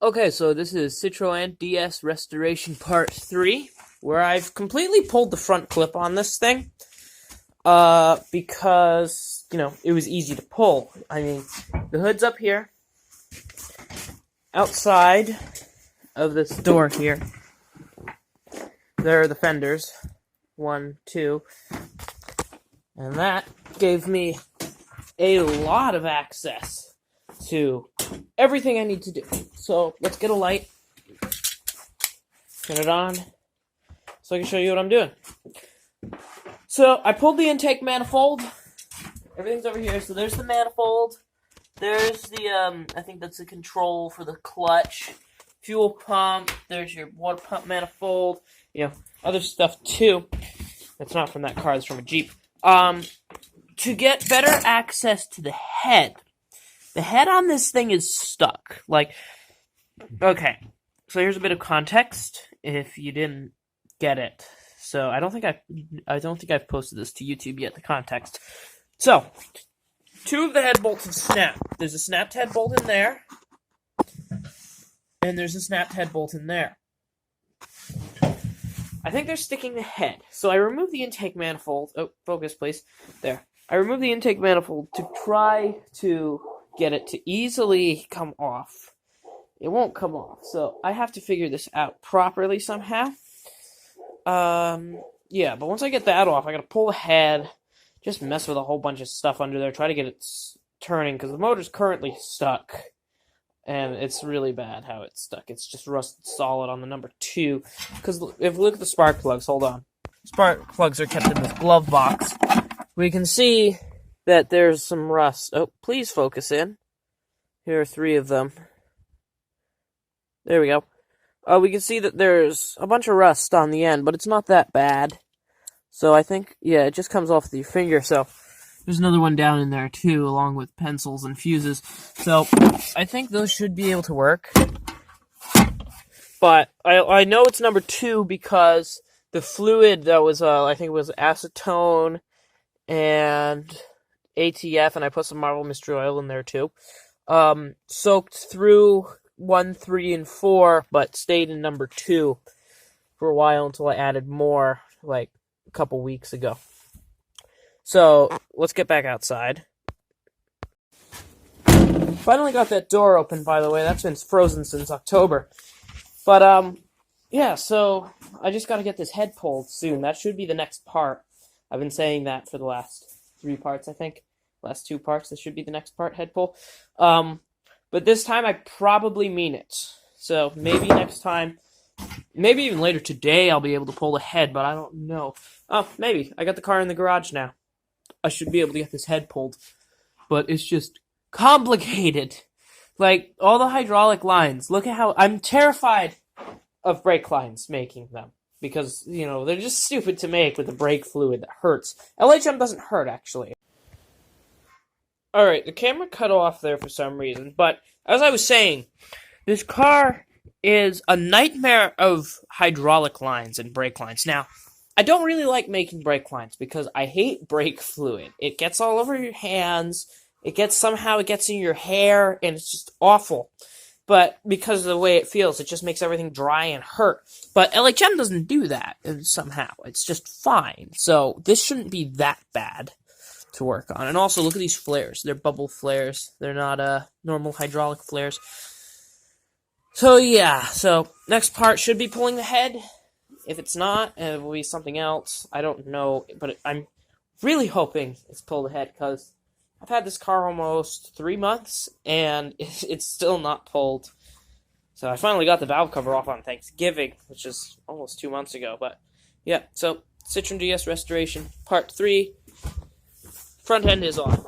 Okay, so this is Citroën DS Restoration Part 3, where I've completely pulled the front clip on this thing, because, it was easy to pull. I mean, the hood's up here, outside of this door here, there are the fenders, 1, 2, and that gave me a lot of access to everything I need to do. So let's get a light, turn it on, so I can show you what I'm doing. So I pulled the intake manifold. Everything's over here. So there's the manifold. There's the, I think that's the control for the clutch, fuel pump. There's your water pump manifold. Other stuff too. It's not from that car, it's from a Jeep. To get better access to the head. The head on this thing is stuck. Okay, so here's a bit of context if you didn't get it. So I don't think I've posted this to YouTube yet, the context. So, 2 of the head bolts have snapped. There's a snapped head bolt in there, and there's a snapped head bolt in there. I think they're sticking the head. So I removed the intake manifold. Oh, focus please. There. I removed the intake manifold to try to get it to easily come off. It won't come off, so I have to figure this out properly somehow. Yeah, but once I get that off, I gotta pull the head, just mess with a whole bunch of stuff under there, try to get it turning, because the motor's currently stuck, and it's really bad how it's stuck. It's just rusted solid on the number 2, because if we look at the spark plugs, hold on. Spark plugs are kept in this glove box. We can see that there's some rust. Oh, please focus in. Here are 3 of them. There we go. We can see that there's a bunch of rust on the end, but it's not that bad. So I think, yeah, it just comes off with your finger. So there's another one down in there too, along with pencils and fuses. So I think those should be able to work. But I know it's number 2 because the fluid that was, I think it was acetone and ATF, and I put some Marble Mystery Oil in there too, soaked through 1, 3, and 4, but stayed in number 2 for a while until I added more, a couple weeks ago. So, let's get back outside. Finally got that door open, by the way. That's been frozen since October. But, yeah, so I just gotta get this head pulled soon. That should be the next part. I've been saying that for the last 3 parts, I think. Last 2 parts, this should be the next part, head pull. But this time I probably mean it. So maybe next time, maybe even later today I'll be able to pull the head, but I don't know. Oh, maybe. I got the car in the garage now. I should be able to get this head pulled. But it's just complicated. All the hydraulic lines. Look at how... I'm terrified of brake lines making them. Because, they're just stupid to make with the brake fluid that hurts. LHM doesn't hurt, actually. Alright, the camera cut off there for some reason, but as I was saying, this car is a nightmare of hydraulic lines and brake lines. Now, I don't really like making brake lines because I hate brake fluid. It gets all over your hands, it gets in your hair, and it's just awful. But because of the way it feels, it just makes everything dry and hurt. But LHM doesn't do that somehow. It's just fine. So this shouldn't be that bad to work on. And also, look at these flares. They're bubble flares. They're not normal hydraulic flares. So yeah, so next part should be pulling the head. If it's not, it will be something else. I don't know, but I'm really hoping it's pull the head, because I've had this car almost 3 months, and it's still not pulled. So I finally got the valve cover off on Thanksgiving, which is almost 2 months ago. But yeah, so Citroën DS Restoration Part 3. Front end is off.